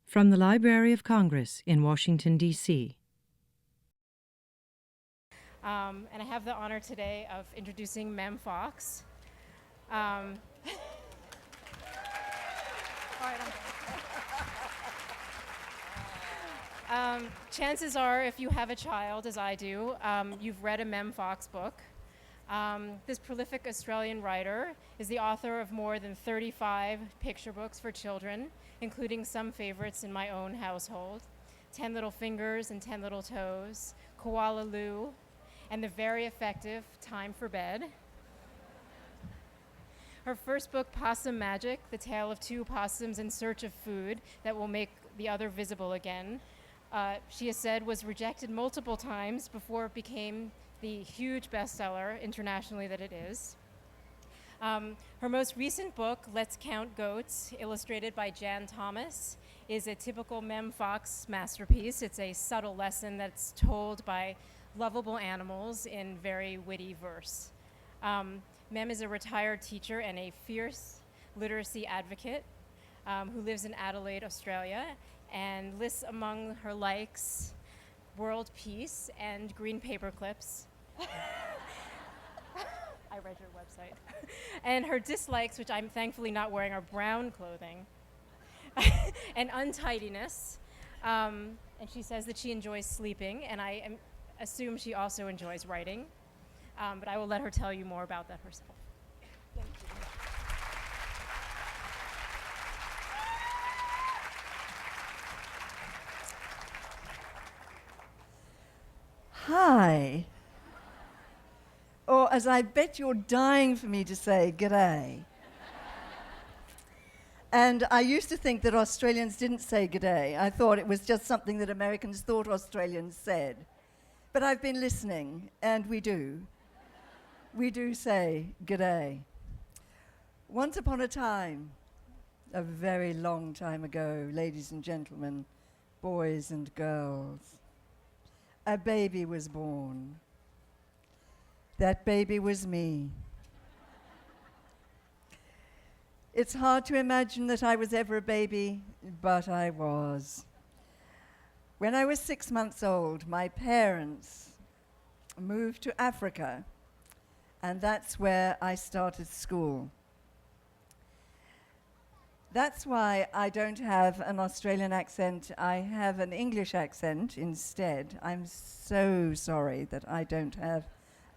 From the Library of Congress in Washington, D.C. And I have the honor today of introducing Mem Fox. Um, chances are, if you have a child, as I do, you've read a Mem Fox book. This prolific Australian writer is the author of more than 35 picture books for children, including some favorites in my own household: 10 Little Fingers and 10 Little Toes, Koala Lou, and the very effective Time for Bed. Her first book, Possum Magic, the tale of two possums in search of food that will make the other visible again, she has said was rejected multiple times before it became the huge bestseller internationally that it is. Her most recent book, Let's Count Goats, illustrated by Jan Thomas, is a typical Mem Fox masterpiece. It's a subtle lesson that's told by lovable animals in very witty verse. Mem is a retired teacher and a fierce literacy advocate who lives in Adelaide, Australia, and lists among her likes world peace and green paper clips. I read your website. And her dislikes, which I'm thankfully not wearing, are brown clothing and untidiness. And she says that she enjoys sleeping, and I assume she also enjoys writing. But I will let her tell you more about that herself. Thank you. Hi. Or, as I bet you're dying for me to say, g'day. And I used to think that Australians didn't say g'day. I thought it was just something that Americans thought Australians said. But I've been listening, and we do. We do say g'day. Once upon a time, a very long time ago, ladies and gentlemen, boys and girls, a baby was born. That baby was me. It's hard to imagine that I was ever a baby, but I was. When I was 6 months old, my parents moved to Africa, and that's where I started school. That's why I don't have an Australian accent. I have an English accent instead. I'm so sorry that I don't have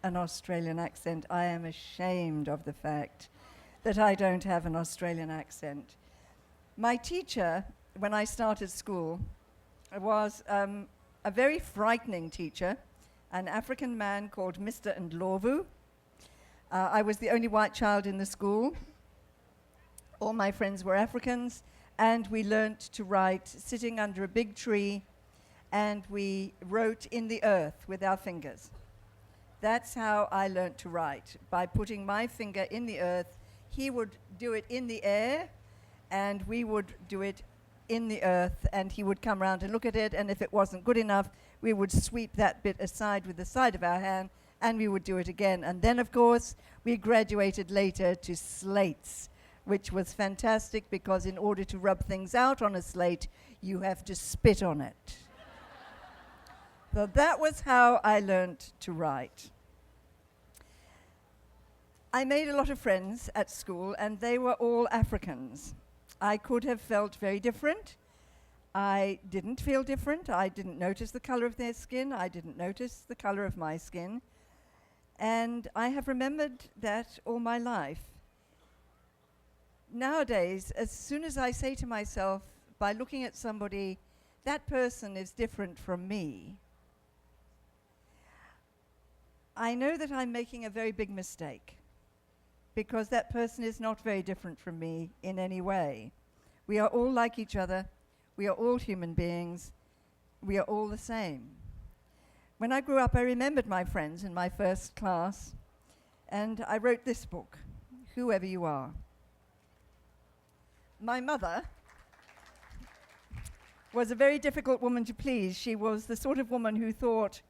an Australian accent. I am ashamed of the fact that I don't have an Australian accent. My teacher, when I started school, was a very frightening teacher, an African man called Mr. Ndlovu. I was the only white child in the school. All my friends were Africans, and we learnt to write sitting under a big tree, and we wrote in the earth with our fingers. That's how I learnt to write, by putting my finger in the earth. He would do it in the air, and we would do it in the earth, and he would come around and look at it, and if it wasn't good enough, we would sweep that bit aside with the side of our hand, and we would do it again. And then, of course, we graduated later to slates, which was fantastic, because in order to rub things out on a slate, you have to spit on it. So that was how I learnt to write. I made a lot of friends at school, and they were all Africans. I could have felt very different. I didn't feel different. I didn't notice the color of their skin. I didn't notice the color of my skin. And I have remembered that all my life. Nowadays, as soon as I say to myself, by looking at somebody, that person is different from me, I know that I'm making a very big mistake, because that person is not very different from me in any way. We are all like each other. We are all human beings. We are all the same. When I grew up, I remembered my friends in my first class, and I wrote this book, Whoever You Are. My mother was a very difficult woman to please. She was the sort of woman who thought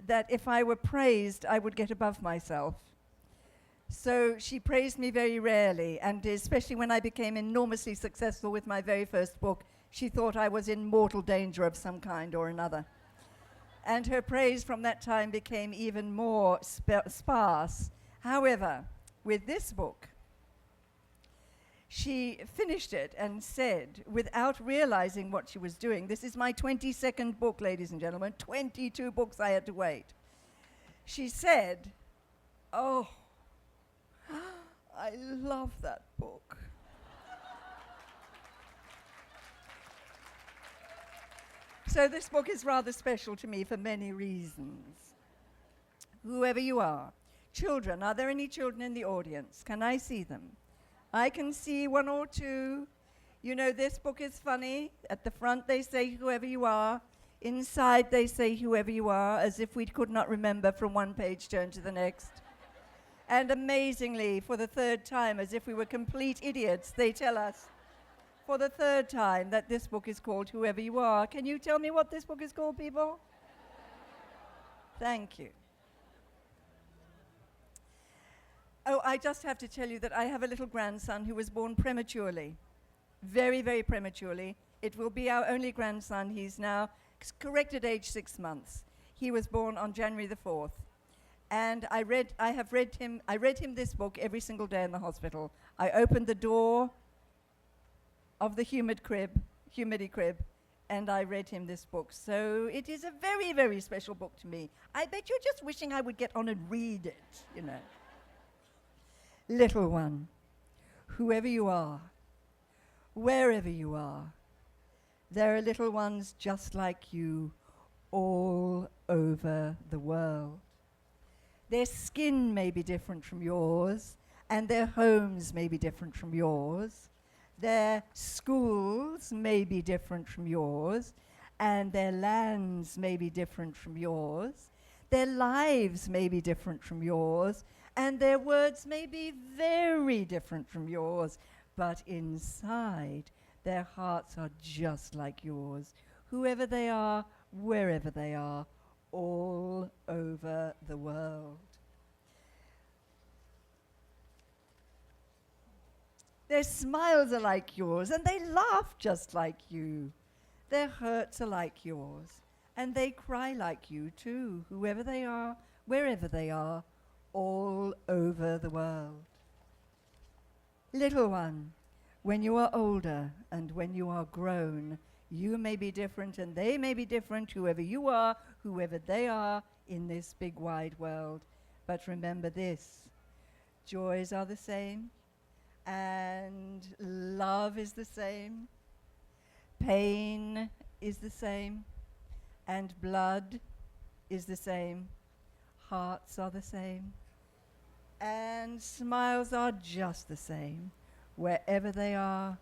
that if I were praised, I would get above myself. So she praised me very rarely, and especially when I became enormously successful with my very first book, she thought I was in mortal danger of some kind or another. And her praise from that time became even more sparse. However, with this book, she finished it and said, without realizing what she was doing, this is my 22nd book, ladies and gentlemen, 22 books I had to wait. She said, "Oh, I love that book." So this book is rather special to me for many reasons. Whoever you are, children, are there any children in the audience? Can I see them? I can see one or two. You know, this book is funny. At the front they say, "Whoever you are." Inside they say, "Whoever you are," as if we could not remember from one page turn to the next. And amazingly, for the third time, as if we were complete idiots, they tell us for the third time that this book is called Whoever You Are. Can you tell me what this book is called, people? Thank you. Oh, I just have to tell you that I have a little grandson who was born prematurely, very, very prematurely. It will be our only grandson. He's now corrected age 6 months. He was born on January the 4th. And I read him this book every single day in the hospital. I opened the door of the humidity crib, and I read him this book. So it is a very, very special book to me. I bet you're just wishing I would get on and read it, you know. Little one, whoever you are, wherever you are, there are little ones just like you all over the world. Their skin may be different from yours, and their homes may be different from yours. Their schools may be different from yours, and their lands may be different from yours. Their lives may be different from yours, and their words may be very different from yours. But inside, their hearts are just like yours, whoever they are, wherever they are, all over the world. Their smiles are like yours, and they laugh just like you. Their hurts are like yours, and they cry like you too, whoever they are, wherever they are, all over the world. Little one, when you are older and when you are grown, you may be different and they may be different, whoever you are, whoever they are in this big wide world. But remember this, joys are the same, and love is the same, pain is the same, and blood is the same, hearts are the same, and smiles are just the same, wherever they are,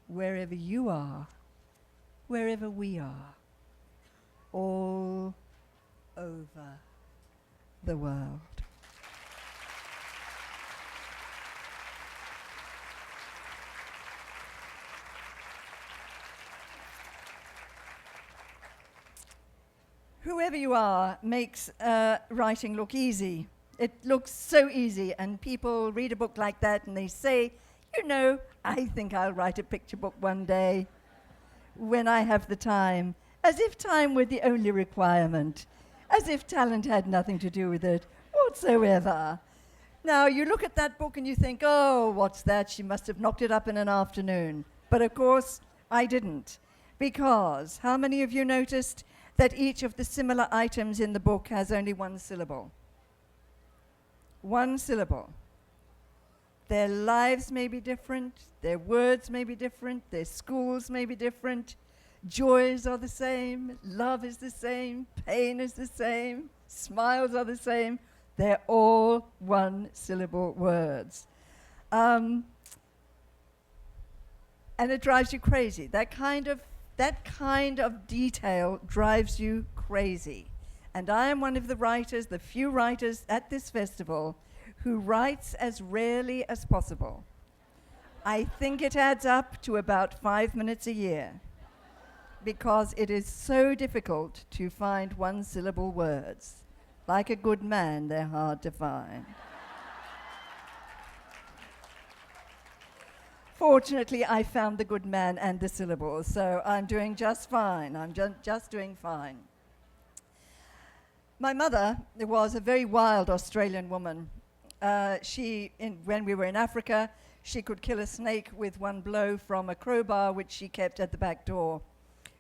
wherever you are, wherever we are, all over the world. Whoever you are makes writing look easy. It looks so easy, and people read a book like that and they say, you know, I think I'll write a picture book one day when I have the time, as if time were the only requirement, as if talent had nothing to do with it whatsoever. Now, you look at that book and you think, oh, what's that? She must have knocked it up in an afternoon. But of course, I didn't. Because how many of you noticed that each of the similar items in the book has only one syllable? One syllable. Their lives may be different, their words may be different, their schools may be different, joys are the same, love is the same, pain is the same, smiles are the same. They're all one-syllable words. And it drives you crazy. That kind of detail drives you crazy. And I am one of the writers, the few writers at this festival, who writes as rarely as possible. I think it adds up to about 5 minutes a year, because it is so difficult to find one-syllable words. Like a good man, they're hard to find. Fortunately, I found the good man and the syllables, so I'm doing just fine. I'm just doing fine. My mother was a very wild Australian woman. When we were in Africa, she could kill a snake with one blow from a crowbar, which she kept at the back door.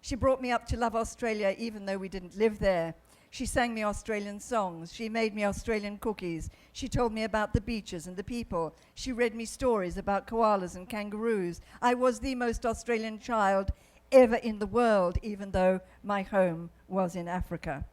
She brought me up to love Australia, even though we didn't live there. She sang me Australian songs. She made me Australian cookies. She told me about the beaches and the people. She read me stories about koalas and kangaroos. I was the most Australian child ever in the world, even though my home was in Africa.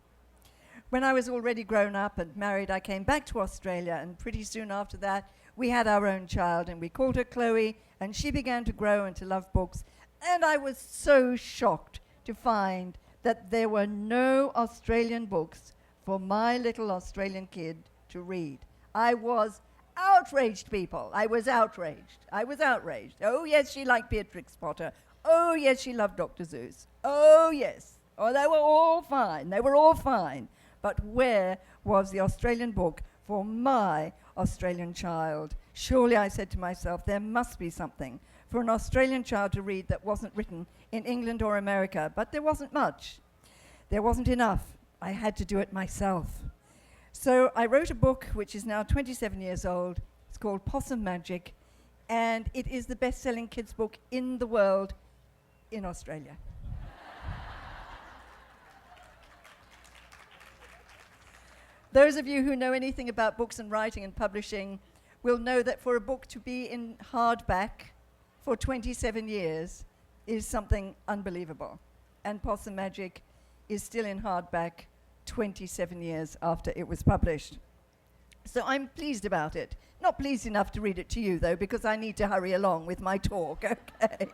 When I was already grown up and married, I came back to Australia, and pretty soon after that, we had our own child, and we called her Chloe, and she began to grow and to love books. And I was so shocked to find that there were no Australian books for my little Australian kid to read. I was outraged, people. I was outraged. Oh, yes, she liked Beatrix Potter. Oh, yes, she loved Dr. Seuss. Oh, yes. Oh, they were all fine. But where was the Australian book for my Australian child? Surely, I said to myself, there must be something for an Australian child to read that wasn't written in England or America. But there wasn't much. There wasn't enough. I had to do it myself. So I wrote a book which is now 27 years old. It's called Possum Magic, and it is the best-selling kids' book in the world in Australia. Those of you who know anything about books and writing and publishing will know that for a book to be in hardback for 27 years is something unbelievable. And Possum Magic is still in hardback 27 years after it was published. So I'm pleased about it. Not pleased enough to read it to you, though, because I need to hurry along with my talk, okay?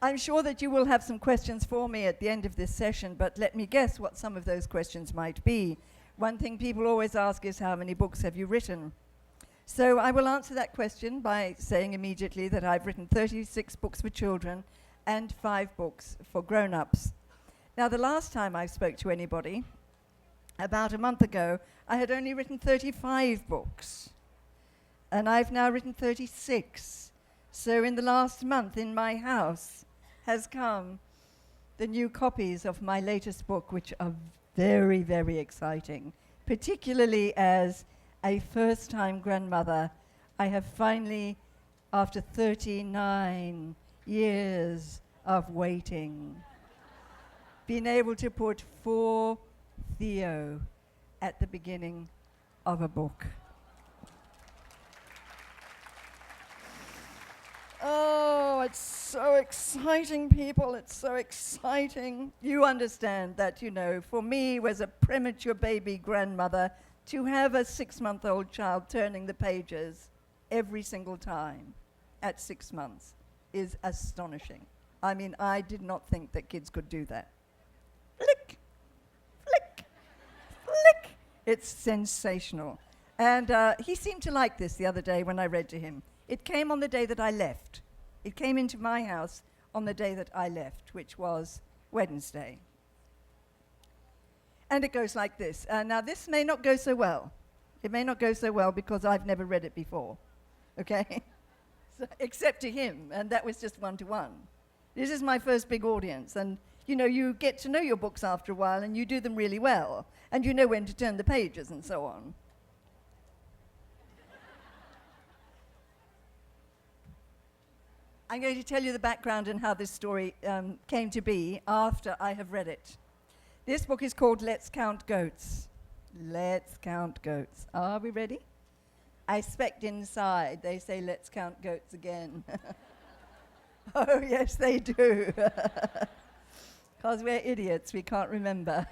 I'm sure that you will have some questions for me at the end of this session, but let me guess what some of those questions might be. One thing people always ask is, how many books have you written? So I will answer that question by saying immediately that I've written 36 books for children and 5 books for grown-ups. Now, the last time I spoke to anybody, about a month ago, I had only written 35 books. And I've now written 36. So in the last month, in my house, has come the new copies of my latest book, which are very, very exciting, particularly as a first-time grandmother. I have finally, after 39 years of waiting, been able to put 4 Theo at the beginning of a book. Oh, it's so exciting, people. It's so exciting. You understand that, you know, for me, as a premature baby grandmother, to have a 6-month-old child turning the pages every single time at 6 months is astonishing. I mean, I did not think that kids could do that. Flick, flick, flick. It's sensational. And he seemed to like this the other day when I read to him. It came on the day that I left. It came into my house on the day that I left, which was Wednesday. And it goes like this. Now, this may not go so well. It may not go so well because I've never read it before, okay? So, except to him, and that was just one-to-one. This is my first big audience, and, you know, you get to know your books after a while, and you do them really well, and you know when to turn the pages and so on. I'm going to tell you the background and how this story came to be after I have read it. This book is called Let's Count Goats. Let's count goats. Are we ready? I specked inside. They say, let's count goats again. Oh, yes, they do. Because we're idiots. We can't remember.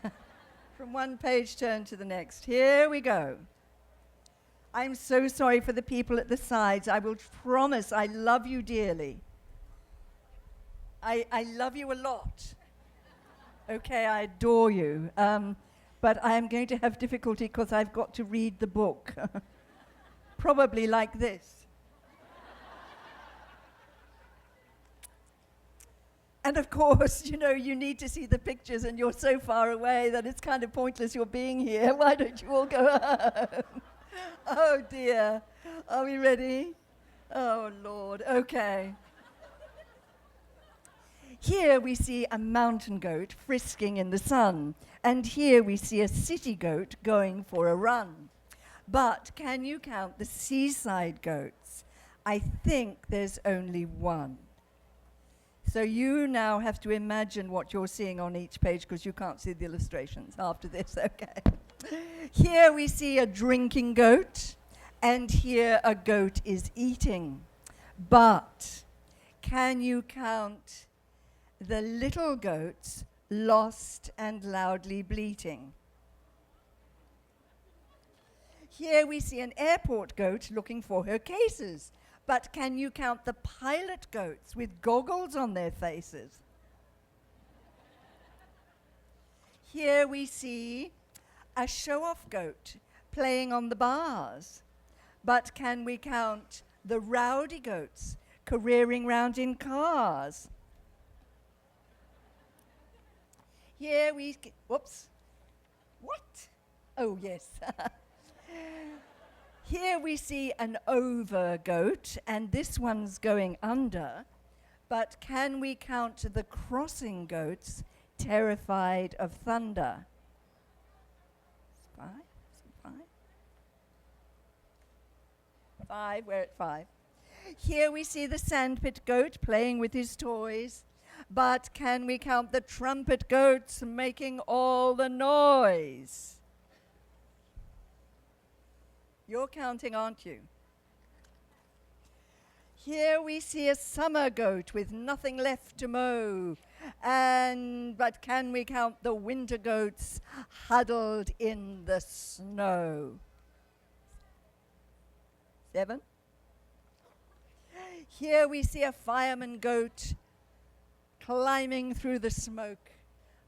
From one page turn to the next. Here we go. I'm so sorry for the people at the sides. I will promise I love you dearly. I love you a lot. Okay, I adore you. But I am going to have difficulty because I've got to read the book. Probably like this. And of course, you know, you need to see the pictures and you're so far away that it's kind of pointless you're being here. Why don't you all go home? Oh dear. Are we ready? Oh, Lord. Okay. Here we see a mountain goat frisking in the sun, and here we see a city goat going for a run. But can you count the seaside goats? I think there's only one. So you now have to imagine what you're seeing on each page because you can't see the illustrations after this, okay? Here we see a drinking goat, and here a goat is eating. But can you count the little goats lost and loudly bleating? Here we see an airport goat looking for her cases. But can you count the pilot goats with goggles on their faces? Here we see a show-off goat playing on the bars. But can we count the rowdy goats careering round in cars? Here we... Whoops. What? Oh, yes. Here we see an over goat, and this one's going under. But can we count the crossing goats terrified of thunder? 5? Is it 5? 5, we're at 5. Here we see the sandpit goat playing with his toys. But can we count the trumpet goats making all the noise? You're counting, aren't you? Here we see a summer goat with nothing left to mow. But can we count the winter goats huddled in the snow? 7. Here we see a fireman goat climbing through the smoke.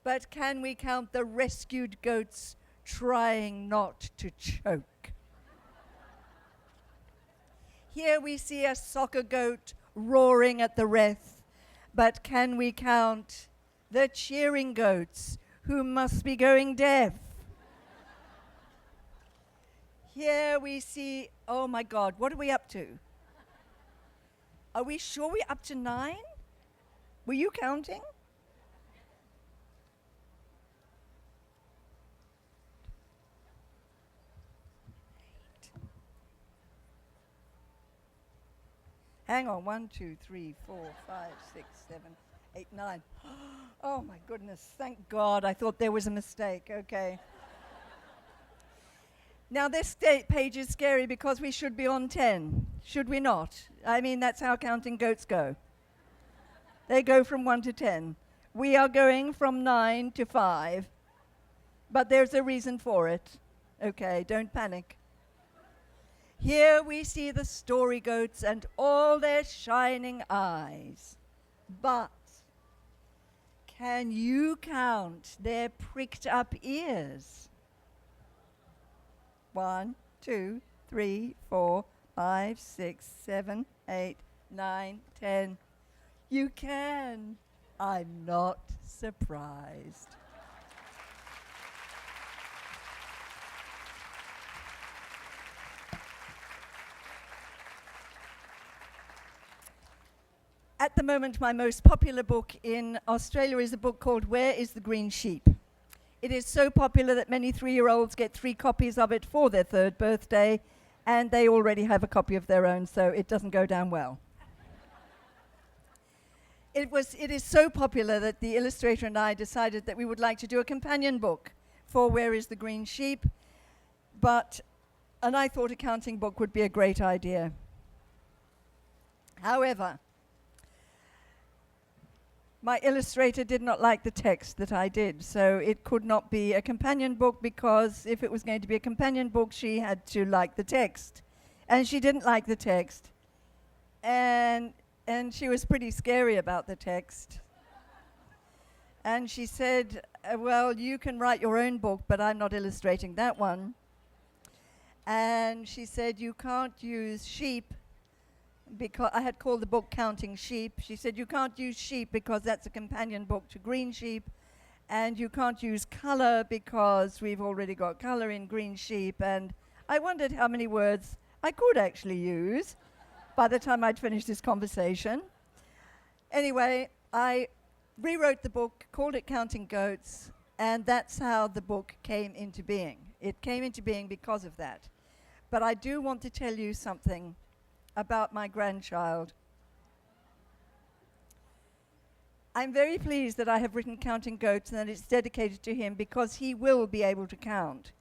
But can we count the rescued goats trying not to choke? Here we see a soccer goat roaring at the ref, but can we count the cheering goats who must be going deaf? Here we see, oh my God, what are we up to? Are we sure we're up to 9? Were you counting? Hang on, 1, 2, 3, 4, 5, 6, 7, 8, 9. Oh my goodness, thank God, I thought there was a mistake, okay. Now this page is scary because we should be on 10, should we not? I mean, that's how counting goats go. They go from 1 to 10. We are going from 9 to 5, but there's a reason for it. Okay, don't panic. Here we see the story goats and all their shining eyes. But can you count their pricked up ears? 1, 2, 3, 4, 5, 6, 7, 8, 9, 10. You can. I'm not surprised. At the moment, my most popular book in Australia is a book called Where is the Green Sheep? It is so popular that many 3-year-olds get 3 copies of it for their 3rd birthday, and they already have a copy of their own, so it doesn't go down well. It is so popular that the illustrator and I decided that we would like to do a companion book for Where is the Green Sheep, and I thought a counting book would be a great idea. However, my illustrator did not like the text that I did, so it could not be a companion book because if it was going to be a companion book, she had to like the text. And she didn't like the text. And she was pretty scary about the text. And she said, well, you can write your own book, but I'm not illustrating that one. And she said, you can't use sheep because I had called the book Counting Sheep. She said, you can't use sheep because that's a companion book to Green Sheep, and you can't use color because we've already got color in Green Sheep. And I wondered how many words I could actually use. by the time I'd finished this conversation. Anyway, I rewrote the book, called it Counting Goats, and that's how the book came into being. It came into being because of that. But I do want to tell you something about my grandchild. I'm very pleased that I have written Counting Goats and that it's dedicated to him because he will be able to count.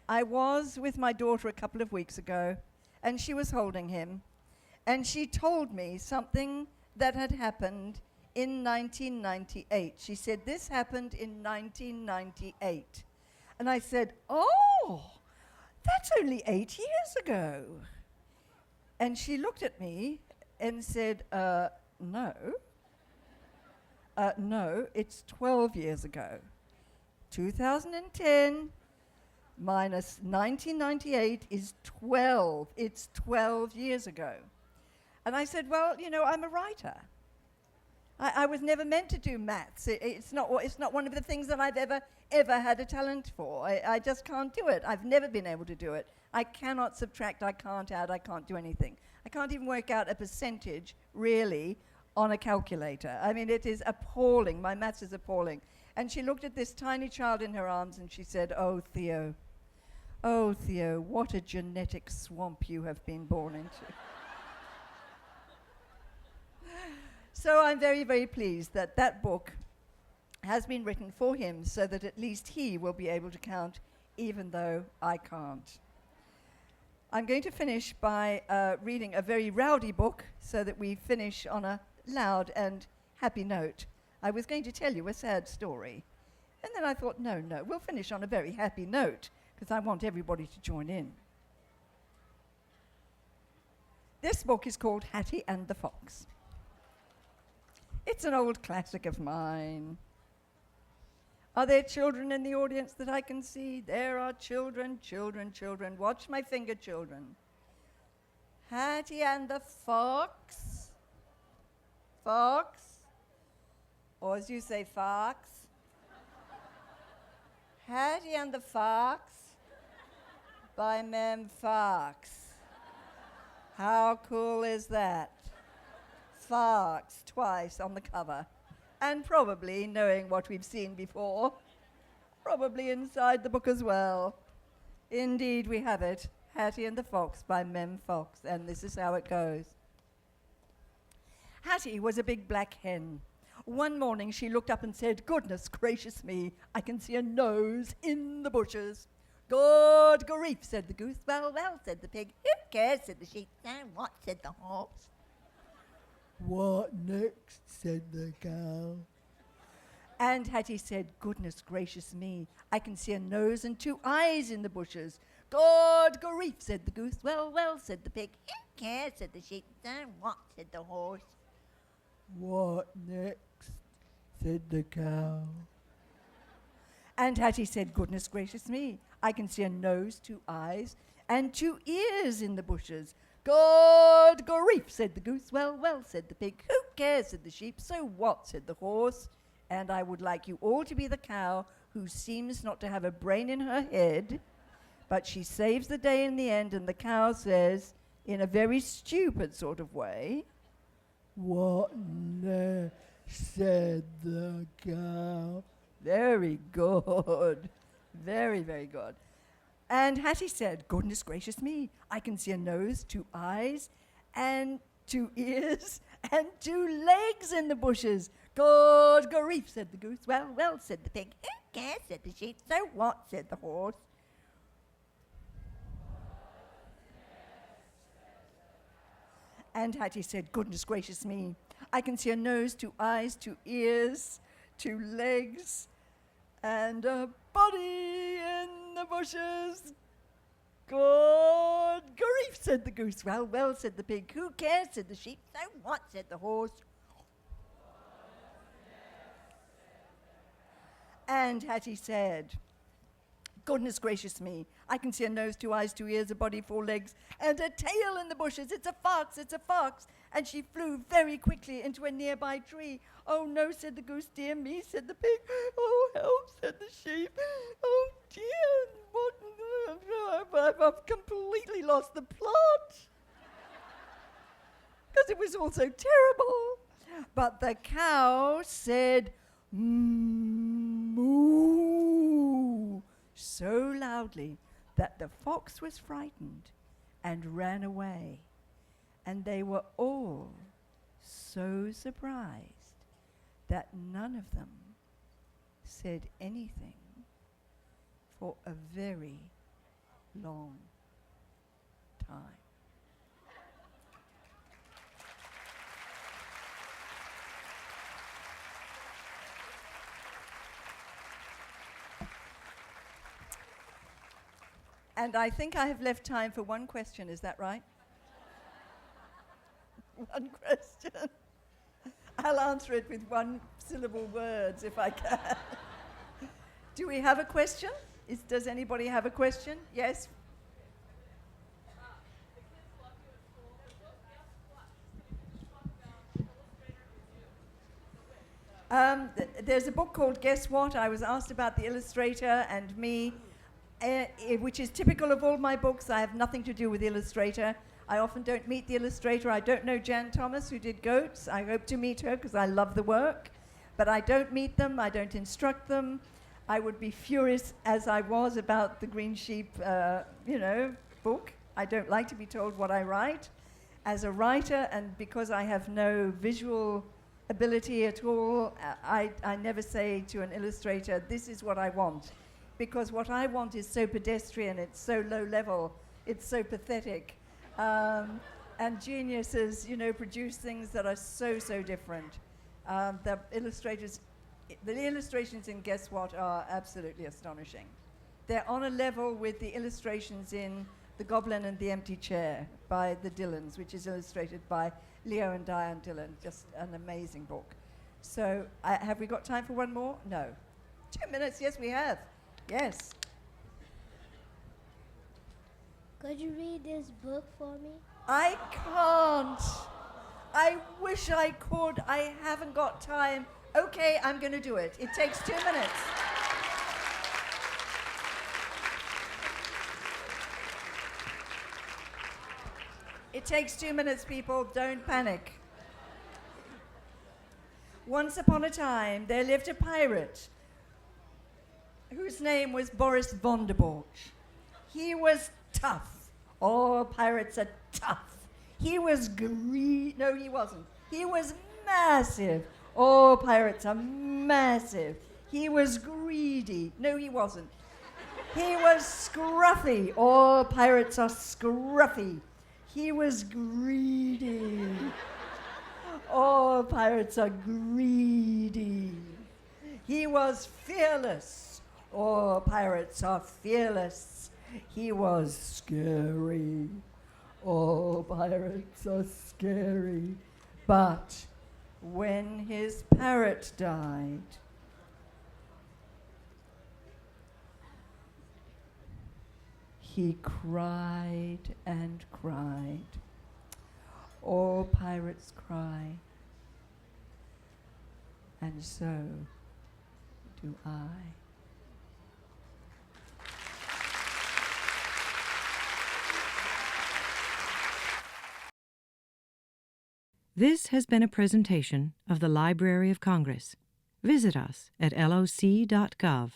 I was with my daughter a couple of weeks ago, and she was holding him, and she told me something that had happened in 1998. She said, this happened in 1998. And I said, oh, that's only 8 years ago. And she looked at me and said, no. No, it's 12 years ago. 2010 minus 1998 is 12. It's 12 years ago. And I said, well, you know, I'm a writer. I was never meant to do maths. It's not one of the things that I've ever had a talent for. I just can't do it. I've never been able to do it. I cannot subtract, I can't add, I can't do anything. I can't even work out a percentage, really, on a calculator. I mean, it is appalling. My maths is appalling. And she looked at this tiny child in her arms and she said, oh, Theo, what a genetic swamp you have been born into. So I'm very, very pleased that that book has been written for him so that at least he will be able to count, even though I can't. I'm going to finish by reading a very rowdy book so that we finish on a loud and happy note. I was going to tell you a sad story, and then I thought, no, we'll finish on a very happy note because I want everybody to join in. This book is called Hattie and the Fox. It's an old classic of mine. Are there children in the audience that I can see? There are children. Watch my finger, children. Hattie and the Fox. Fox. Or as you say, fox. Hattie and the Fox by Mem Fox. How cool is that? Fox, twice on the cover. And probably, knowing what we've seen before, probably inside the book as well. Indeed, we have it. Hattie and the Fox by Mem Fox. And this is how it goes. Hattie was a big black hen. One morning she looked up and said, goodness gracious me, I can see a nose in the bushes. Good grief, said the goose. Well, said the pig. Who cares, said the sheep. And what, said the horse. What next, said the cow. And Hattie said, goodness gracious me, I can see a nose and 2 eyes in the bushes. Good grief, said the goose. Well, said the pig. Who cares, said the sheep. And what, said the horse. What next, said the cow. And Hattie said, goodness gracious me, I can see a nose, 2 eyes, and 2 ears in the bushes. Good grief, said the goose. Well, said the pig. Who cares, said the sheep. So what, said the horse. And I would like you all to be the cow who seems not to have a brain in her head, but she saves the day in the end, and the cow says, in a very stupid sort of way, what next, said the cow. Very good. Very, very good. And Hattie said, goodness gracious me, I can see a nose, 2 eyes, and 2 ears, and 2 legs in the bushes. Good grief, said the goose. Well, said the pig. Who cares, said the sheep. So what, said the horse. And Hattie said, goodness gracious me, I can see a nose, 2 eyes, 2 ears, 2 legs, and a body in the bushes. Good grief, said the goose. Well, said the pig. Who cares, said the sheep. So what, said the horse. And Hattie said, goodness gracious me, I can see a nose, 2 eyes, 2 ears, a body, 4 legs, and a tail in the bushes. It's a fox, it's a fox. And she flew very quickly into a nearby tree. Oh no, said the goose. Dear me, said the pig. Oh, help, said the sheep. Oh dear, I've completely lost the plot. because it was all so terrible. But the cow said, moo, so loudly that the fox was frightened and ran away. And they were all so surprised that none of them said anything for a very long time. And I think I have left time for one question, is that right? One question. I'll answer it with one-syllable words if I can. Do we have a question? Does anybody have a question? Yes? There's a book called Guess What? I was asked about the illustrator and me, which is typical of all my books. I have nothing to do with the illustrator. I often don't meet the illustrator. I don't know Jan Thomas, who did Goats. I hope to meet her because I love the work. But I don't meet them. I don't instruct them. I would be furious, as I was, about the Green Sheep, book. I don't like to be told what I write. As a writer, and because I have no visual ability at all, I never say to an illustrator, this is what I want. Because what I want is so pedestrian, it's so low level, it's so pathetic. And geniuses, produce things that are so, so different. The illustrations in Guess What are absolutely astonishing. They're on a level with the illustrations in The Goblin and the Empty Chair by the Dylans, which is illustrated by Leo and Diane Dillon. Just an amazing book. So have we got time for one more? No. 2 minutes, yes we have. Yes. Could you read this book for me? I can't. I wish I could. I haven't got time. Okay, I'm going to do it. It takes 2 minutes. It takes 2 minutes, people. Don't panic. Once upon a time, there lived a pirate whose name was Boris Bondable. He was tough. All pirates are tough. He was No, he wasn't. He was massive. All pirates are massive. He was greedy. No, he wasn't. He was scruffy. All pirates are scruffy. He was greedy. All pirates are greedy. He was fearless. All pirates are fearless. He was scary. All pirates are scary. But when his parrot died, he cried and cried. All pirates cry, and so do I. This has been a presentation of the Library of Congress. Visit us at loc.gov.